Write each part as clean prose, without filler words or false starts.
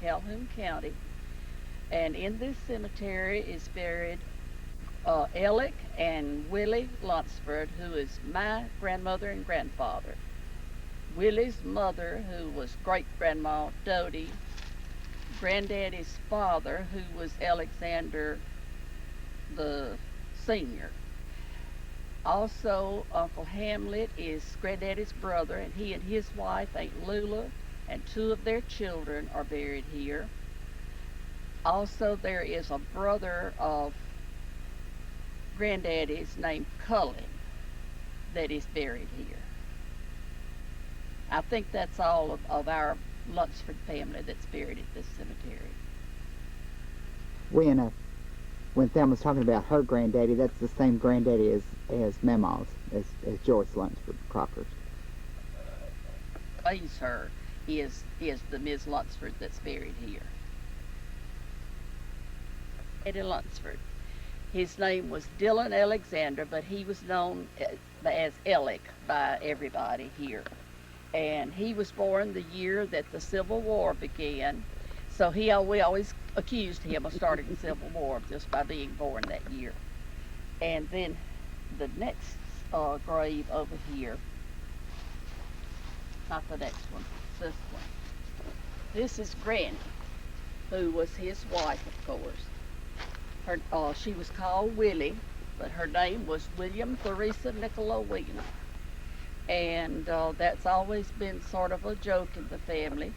Calhoun County. And in this cemetery is buried Alec and Willie Lunsford, who is my grandmother and grandfather. Willie's mother, who was great grandma Dodie, granddaddy's father, who was Alexander the Senior. Also, Uncle Hamlet is granddaddy's brother, and he and his wife, Aunt Lula, and two of their children are buried here. Also, there is a brother of granddaddy's named Cullen that is buried here. I think that's all of our Lunsford family that's buried at this cemetery. When when Thelma's talking about her granddaddy, that's the same granddaddy as Mama's, as Joyce Lunsford Crocker's. Plays her is the Ms. Lunsford that's buried here. Eddie Lunsford. His name was Dylan Alexander, but he was known as Alec by everybody here. And he was born the year that the Civil War began. So we always accused him of starting the Civil War just by being born that year. And then the next grave over here, not the next one, this one. This is Granny, who was his wife, of course. She was called Willie, but her name was William Theresa Nicolaowena. And that's always been sort of a joke in the family.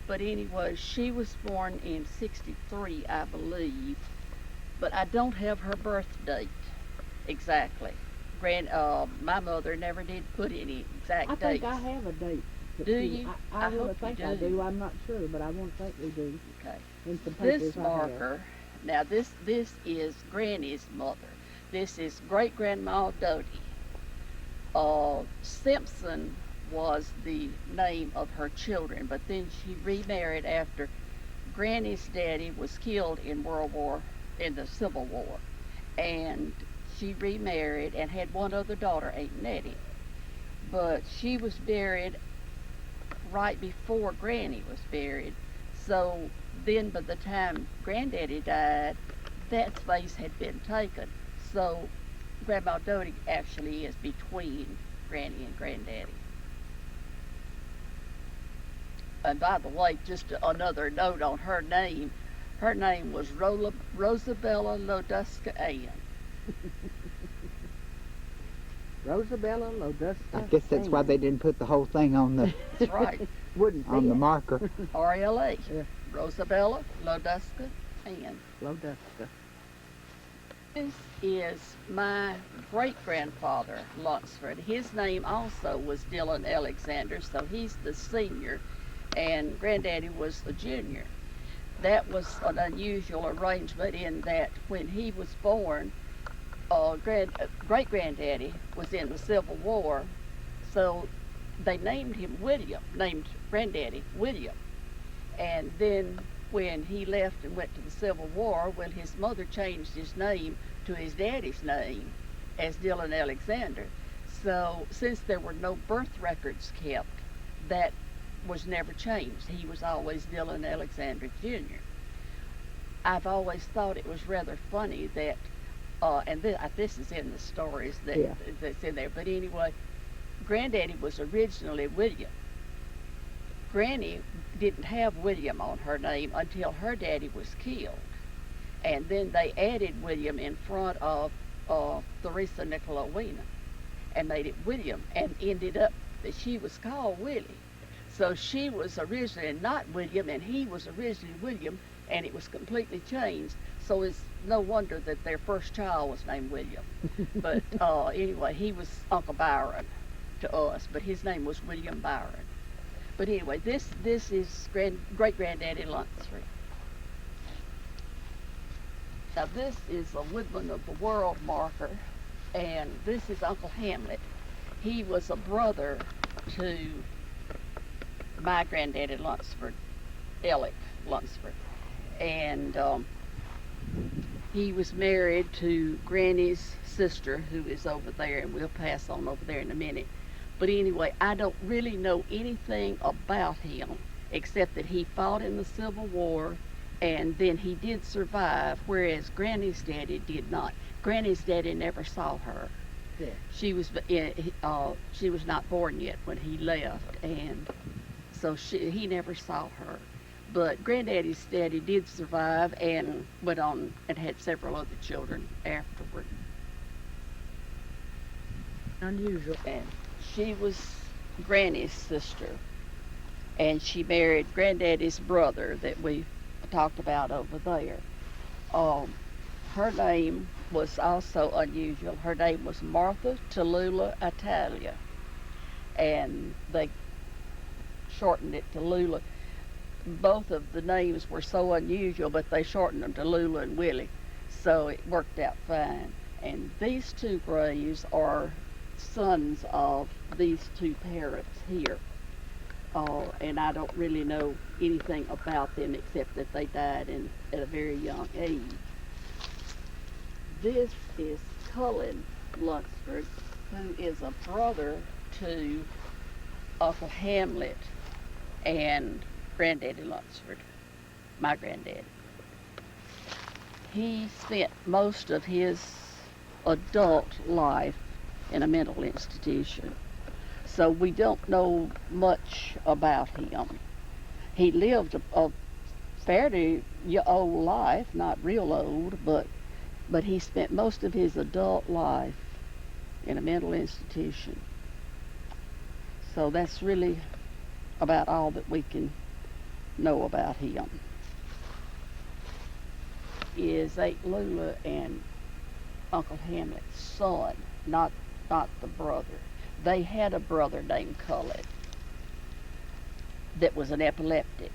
But anyway, she was born in '63, I believe, but I don't have her birth date exactly. My mother never did put any exact dates. I think I have a date. Do you? I want to hope think you I do. I'm not sure, but I want to think we do. Okay. In some papers This I marker, now this is Granny's mother. This is great grandma Dodie. Simpson was the name of her children, but then she remarried after Granny's daddy was killed in the Civil War, and she remarried and had one other daughter, Aunt Nettie. But she was buried right before Granny was buried, so then by the time Granddaddy died, that space had been taken. So Grandma Dodie actually is between Granny and Granddaddy. And by the way, just another note on her name. Her name was Rosabella Loduska Ann. Rosabella Loduska. I guess that's why they didn't put the whole thing on the That's right. Wouldn't see on the it. marker. RLA. Yeah. Rosabella Loduska Ann. Loduska. This is my great-grandfather, Lunsford. His name also was Dylan Alexander, so he's the senior, and Granddaddy was the junior. That was an unusual arrangement in that when he was born, great-granddaddy was in the Civil War, so they named him William, named Granddaddy William. And then when he left and went to the Civil War, well, his mother changed his name to his daddy's name as Dylan Alexander. So since there were no birth records kept, that was never changed. He was always Dylan Alexander Jr. I've always thought it was rather funny that, and this is in the stories that's in there, but anyway, Granddaddy was originally William. Granny didn't have William on her name until her daddy was killed. And then they added William in front of Theresa Nicolaowena and made it William, and ended up that she was called Willie. So she was originally not William, and he was originally William, and it was completely changed. So it's no wonder that their first child was named William. But anyway, he was Uncle Byron to us, but his name was William Byron. But anyway, this is great-granddaddy Lunsford. Now this is a Woodman of the World marker, and this is Uncle Hamlet. He was a brother to my granddaddy Lunsford, Alec Lunsford. And he was married to Granny's sister, who is over there, and we'll pass on over there in a minute. But anyway, I don't really know anything about him except that he fought in the Civil War, and then he did survive, whereas Granny's daddy did not. Granny's daddy never saw her. Yeah. She was not born yet when he left, and so he never saw her. But Granddaddy's daddy did survive and went on and had several other children afterward. Unusual. And she was Granny's sister, and she married Granddaddy's brother that we talked about over there. Her name was also unusual. Her name was Martha Tallulah Italia, and they shortened it to Lula. Both of the names were so unusual, but they shortened them to Lula and Willie, so it worked out fine. And these two graves are sons of these two parents here. And I don't really know anything about them except that they died at a very young age. This is Cullen Lunsford, who is a brother to Uncle Hamlet and Granddaddy Lunsford, my granddaddy. He spent most of his adult life in a mental institution, so we don't know much about him. He lived a fairly old life, not real old, but he spent most of his adult life in a mental institution. So that's really about all that we can know about him. Is Aunt Lula and Uncle Hamlet's son, not the brother. They had a brother named Cullen that was an epileptic,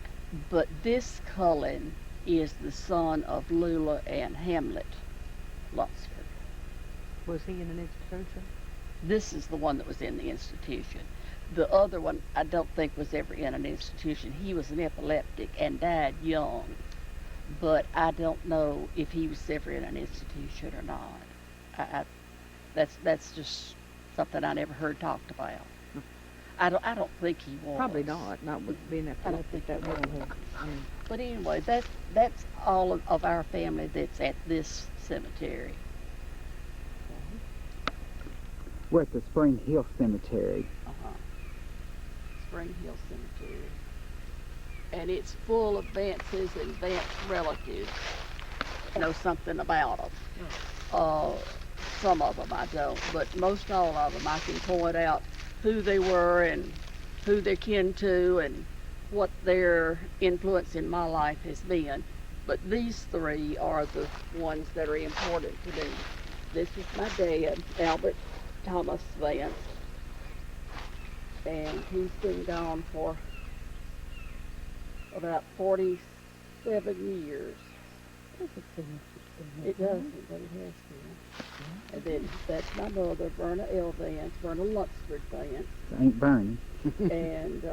but this Cullen is the son of Lula and Hamlet Lunsford. Was he in an institution? This is the one that was in the institution. The other one I don't think was ever in an institution. He was an epileptic and died young, but I don't know if he was ever in an institution or not. That's just something I never heard talked about. I don't think he was. Probably not. Not with being I don't epileptic. think That he wouldn't was. have. But anyway, that's all of our family that's at this cemetery. We're at the Spring Hill Cemetery. Spring Hill Cemetery. And it's full of Vances and Vance relatives. Know something about them. Some of them I don't, but most all of them I can point out who they were and who they're kin to and what their influence in my life has been. But these three are the ones that are important to me. This is my dad, Albert Thomas Vance, and he's been gone for about 47 years. It doesn't, but it has been. And then that's my mother, Verna L. Vance, Verna Lunsford Vance. Ain't Bernie. And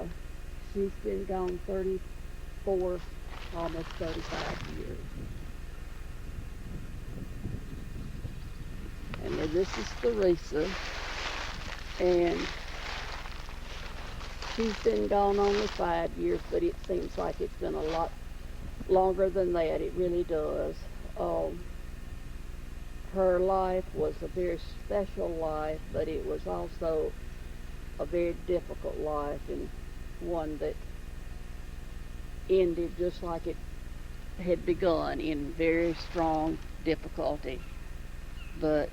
she's been gone 34, almost 35 years. And then this is Theresa, and she's been gone only 5 years, but it seems like it's been a lot longer than that. It really does. Her life was a very special life, but it was also a very difficult life, and one that ended just like it had begun, in very strong difficulty. But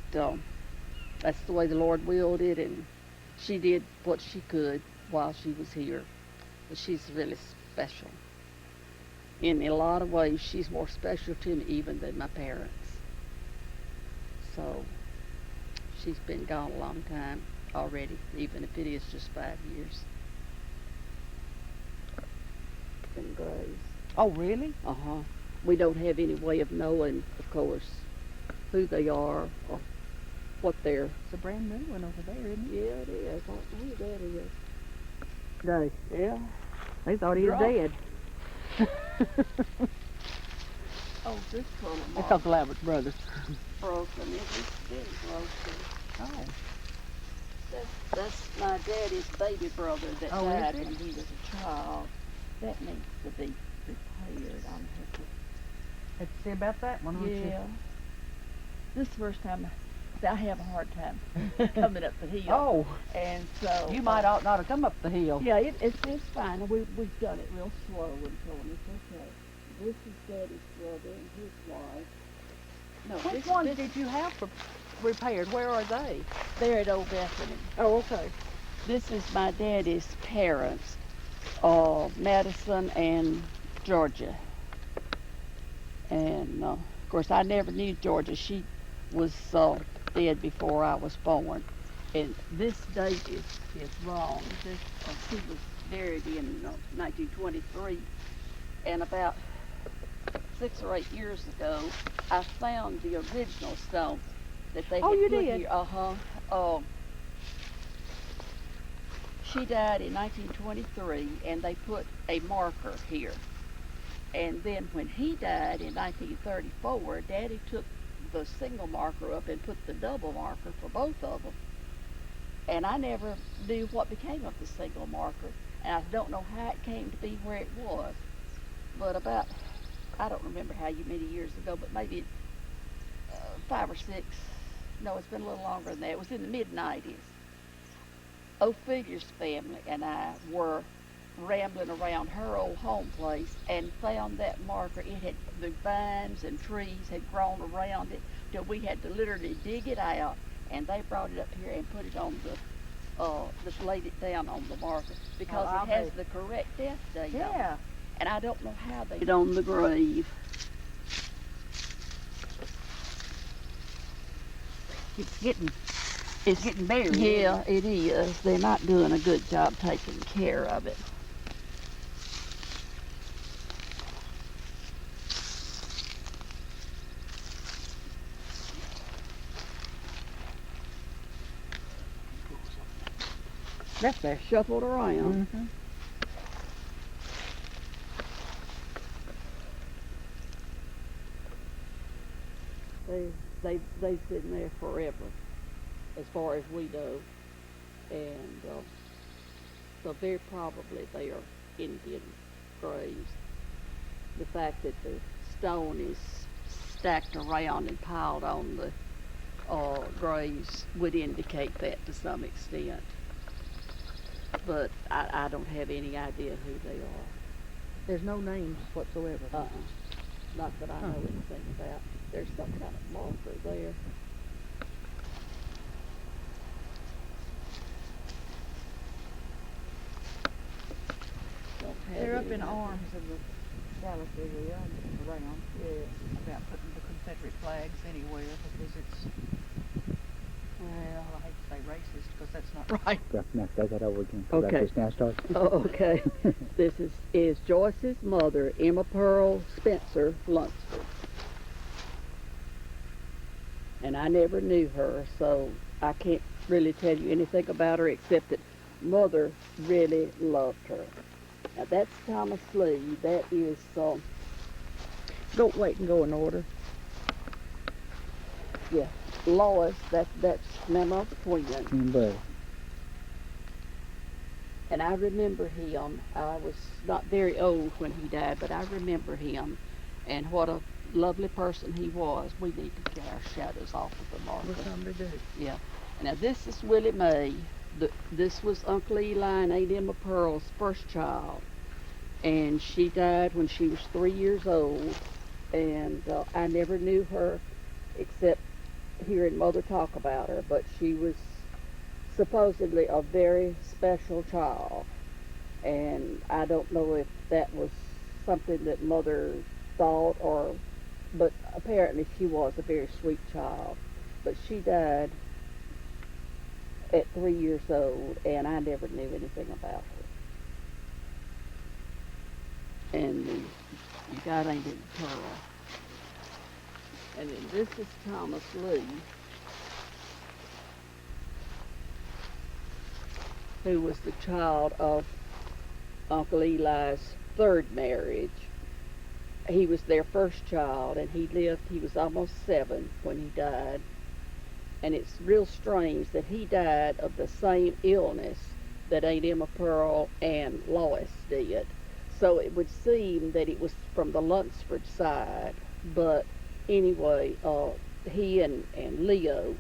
that's the way the Lord willed it, and she did what she could while she was here. But she's really special. In a lot of ways, she's more special to me even than my parents. So she's been gone a long time already, even if it is just 5 years. In graves. Oh, really? Uh-huh. We don't have any way of knowing, of course, who they are or what they're. It's a brand new one over there, isn't it? Yeah, it is. I don't know who that is. No. Yeah. They thought he was Drop. dead. Oh, this one of That's Uncle Albert's brother. broken. It is been broken. Oh. That's my daddy's baby brother that Oh, died is it? when he was a child. that needs to be repaired. I'll have to. Had to see about that one, won't Yeah. This is the first time I have a hard time you? coming up the hill. Oh, And so you might ought not have come up the hill. Yeah, it's fine. We've done it real slow until it's okay. This is Daddy's brother and his wife. No, Which ones did you have repaired? Where are they? They're at Old Bethany. Oh, okay. This is my daddy's parents, Madison and Georgia. And of course, I never knew Georgia. She was dead before I was born. And this date is wrong. She was buried in 1923. And about 6 or 8 years ago, I found the original stone that they Oh, had you put did? here. She died in 1923, and they put a marker here. And then when he died in 1934, Daddy took the single marker up and put the double marker for both of them. And I never knew what became of the single marker, and I don't know how it came to be where it was. But about, I don't remember how many years ago, but maybe 5 or 6, no, it's been a little longer than that. It was in the mid-90s. Ophelia's family and I were rambling around her old home place and found that marker. The vines and trees had grown around it till we had to literally dig it out, and they brought it up here and put it on just laid it down on the marker because it has the correct death date on it. Yeah. And I don't know how they did it on the grave. It's getting buried. Yeah, it is. They're not doing a good job taking care of it. That's there. Shuffled around. Mm-hmm. They've been there forever, as far as we know, and so very probably they are Indian graves. The fact that the stone is stacked around and piled on the graves would indicate that to some extent. But I don't have any idea who they are. There's no names whatsoever. Not that I know anything about. There's some kind of marker there. They're up in arms of the Dallas area and around. Yeah. About putting the Confederate flags anywhere because it's, well, I hate to say racist because that's not right. Now say that over again. 'Cause Okay. I just now started. Oh, okay. This is Joyce's mother, Emma Pearl Spencer Lunsford. And I never knew her, so I can't really tell you anything about her except that Mother really loved her. Now that's Thomas Lee. That is, Go wait and go in order. yeah, Lois. That's Mama's twin. But And I remember him. I was not very old when he died, but I remember him, and what a lovely person he was. We need to get our shadows off of the marker. What's something to do? Yeah. Now this is Willie Mae. This was Uncle Eli and Aunt Emma Pearl's first child, and she died when she was 3 years old. And I never knew her except hearing Mother talk about her. But she was supposedly a very special child, and I don't know if that was something that Mother thought but apparently she was a very sweet child. But she died at 3 years old, and I never knew anything about her. And you got Aunt Emma Pearl. And then this is Thomas Lee, who was the child of Uncle Eli's third marriage. He was their first child, and he was almost 7 when he died. And it's real strange that he died of the same illness that Aunt Emma Pearl and Lois did. So it would seem that it was from the Lunsford side, but anyway, he and Leo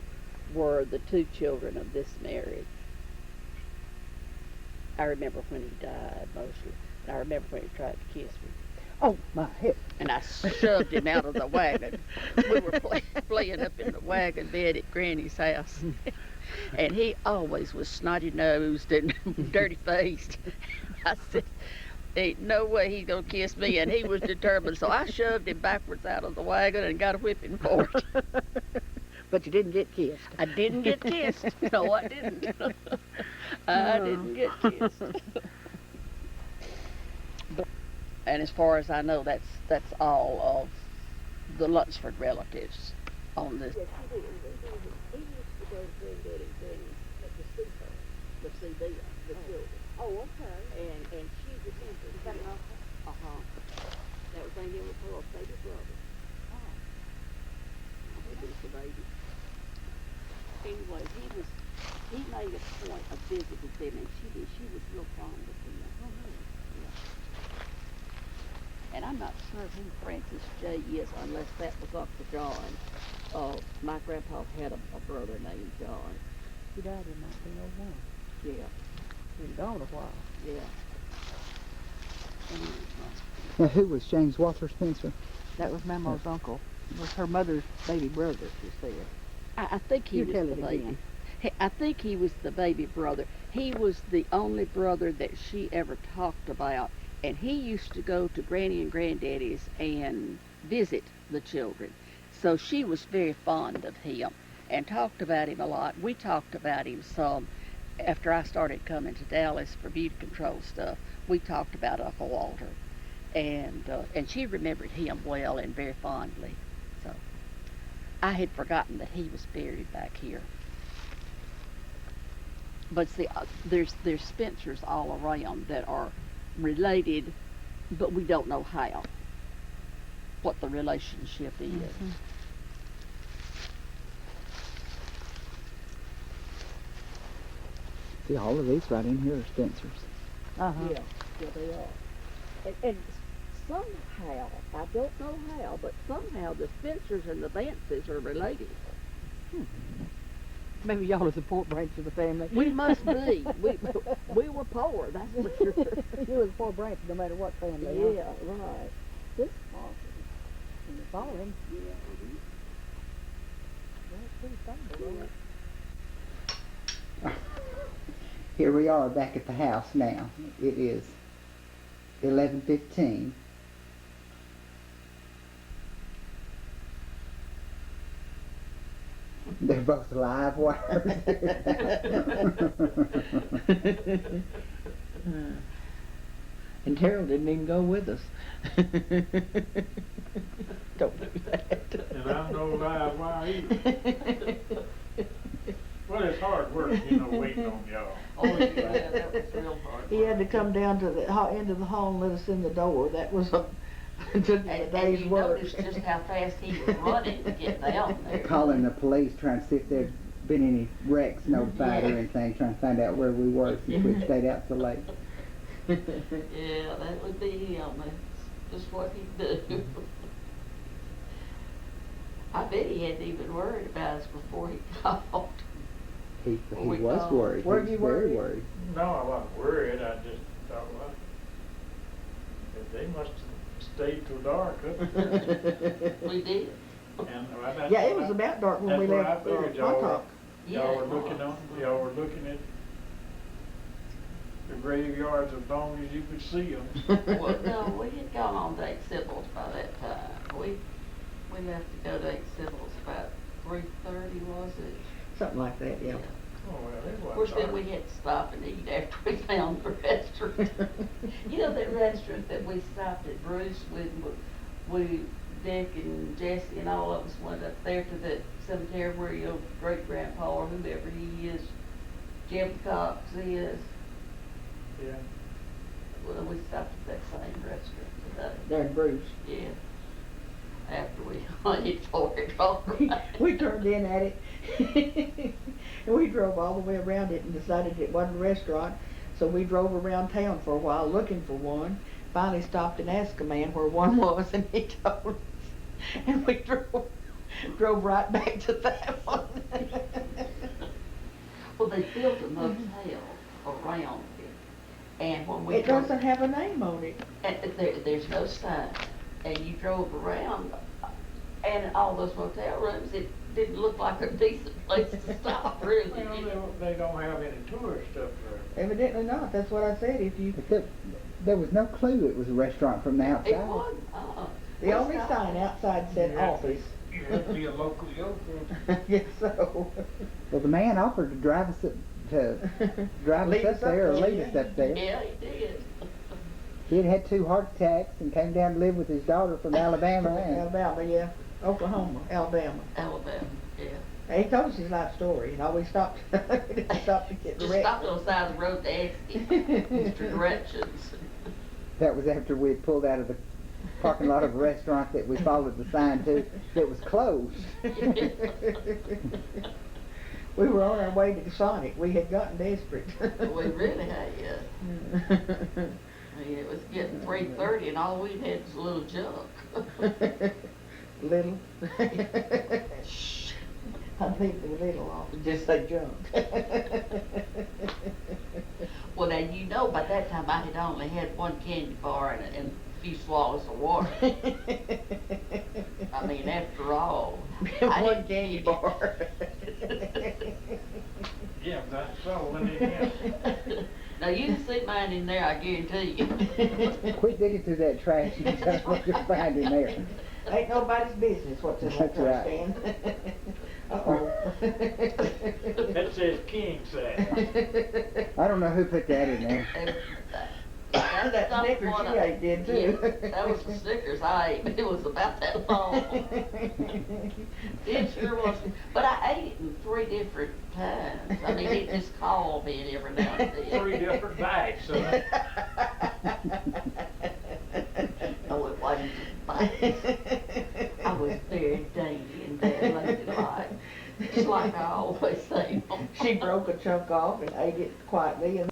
were the two children of this marriage. I remember when he died mostly. And I remember when he tried to kiss me. Oh, my head. And I shoved him out of the wagon. We were playing up in the wagon bed at Granny's house. And he always was snotty nosed and dirty faced. I said, ain't no way he's gonna kiss me, and he was determined. So I shoved him backwards out of the wagon and got a whipping for it. But you didn't get kissed. I didn't get kissed. No, I didn't. I didn't get kissed. And as far as I know, that's all of the Lunsford relatives on this. Yes, he did. He used to go to Granddaddy things at the seesaw, the CD, the children. Oh, okay. And she remembered. Is that uh-huh. That was Aunt Emma Pearl's baby brother. Oh. He was the baby. Anyway, he made a point of visiting them, and she was real fond of him. Oh, really? Yeah. And I'm not sure who Francis J. is, unless that was Uncle John. My grandpa had a brother named John. He died in 1901. Yeah, Been gone a while. yeah. Now, who was James Walter Spencer? That was Mama's uncle. It was her mother's baby brother, she said. I think he You was tell the it baby. again. I think he was the baby brother. He was the only brother that she ever talked about, and he used to go to Granny and Granddaddy's and visit the children. So she was very fond of him and talked about him a lot. We talked about him some after I started coming to Dallas for beauty control stuff. We talked about Uncle Walter, and she remembered him well and very fondly. So I had forgotten that he was buried back here. But see, there's Spencers all around that are related, but we don't know how, what the relationship is. Mm-hmm. See, all of these right in here are Spencers. Uh-huh. Yeah, they are. And somehow, I don't know how, but somehow the Spencers and the Vances are related. Maybe y'all are the poor branch of the family. We must be. We were poor, that's for sure. You was a poor branch no matter what family. Yeah, right. This awesome. And it's falling. Yeah. Well, it's pretty stable, Here we are back at the house now. It is 11:15. They're both live wires. And Carol didn't even go with us. Don't do that. And I'm no live wire either. Well, it's hard work, waiting on y'all. Oh, yeah, that was real hard. He had to come down to the end of the hall and let us in the door. That was took him a And day's you work. noticed just how fast he was running to get down there. Calling the police, trying to see if there'd been any wrecks notified or anything, trying to find out where we were since we stayed out so late. Yeah, that would be him. That's just what he'd do. I bet he hadn't even worried about us before he called. He We was called. worried. Were He you was very worried? worried. No, I wasn't worried, I just thought, well, they must have stayed till dark, huh? We did. And, well, that's Yeah, it what was I- about dark when that's we what left I figured Hot Top. Y'all Yeah, were it looking was. y'all were looking at the graveyards as long as you could see them. Well, no, we had gone on to Eight Syllables by that time. We left to go to Eight Syllables about 3:30, was it? Something like that, yeah. Oh, well, it Of wasn't course, then dark. we had to stop and eat after we found the restaurant. You know that restaurant that we stopped at Bruce we Dick and Jesse and all of us went up there to the cemetery where your great grandpa or whoever he is, Jim Cox is. Yeah. Well, we stopped at that same restaurant today. There in Bruce. Yeah. After we hunted for it all right. We turned in at it. And we drove all the way around it and decided it wasn't a restaurant. So we drove around town for a while looking for one. finally stopped and asked a man where one was, and he told us. And we drove right back to that one. Well, they built a motel around it, and when we It drove, doesn't have a name on it. and there's no sign, and you drove around, and all those motel rooms, it didn't look like a decent place to stop, really. Well, they don't have any tourist stuff there. Evidently not. That's what I said. If you, But there was no clue it was a restaurant from the outside. It wasn't, the only sign outside said You have to- office. You have to be a local yokel. Yes, so. Well, the man offered to drive us Lead up there or lead us yeah. up there. Yeah, he did. He had had 2 heart attacks and came down to live with his daughter from Alabama. And Alabama, yeah. Oklahoma, Alabama. Alabama, yeah. And he told us his life story, and always stopped, stopped to get Just directions. stopped on the side of the road to ask him for directions. that was after we had pulled out of the parking lot of a restaurant that we followed the sign to that was closed. We were on our way to Sonic. We had gotten desperate. We really had, I mean, it was getting 3:30 and all we had was a little junk. Little. Shh. I leave the little off and just say junk. Well, now, you know, by that time I had only had one candy bar and a few swallows of water. I mean, after all. I One didn't- candy bar. Yeah, that's so, when it Now, you can see mine in there, I guarantee you. Quit digging through that trash and tell us what you'll find in there. Ain't nobody's business what's in that That's right. trash can. Uh-oh. That says king size. I don't know who put that in there. That not Snickers what you I- ate did too. Yeah, that was the Snickers I ate, but it was about that long. It sure was. But I ate it in 3 different times. I mean, it just called me every now and then. 3 different bites, so. No, it wasn't just bites. I was very dainty and very ladylike. Just like I always say. She broke a chunk off and ate it quietly and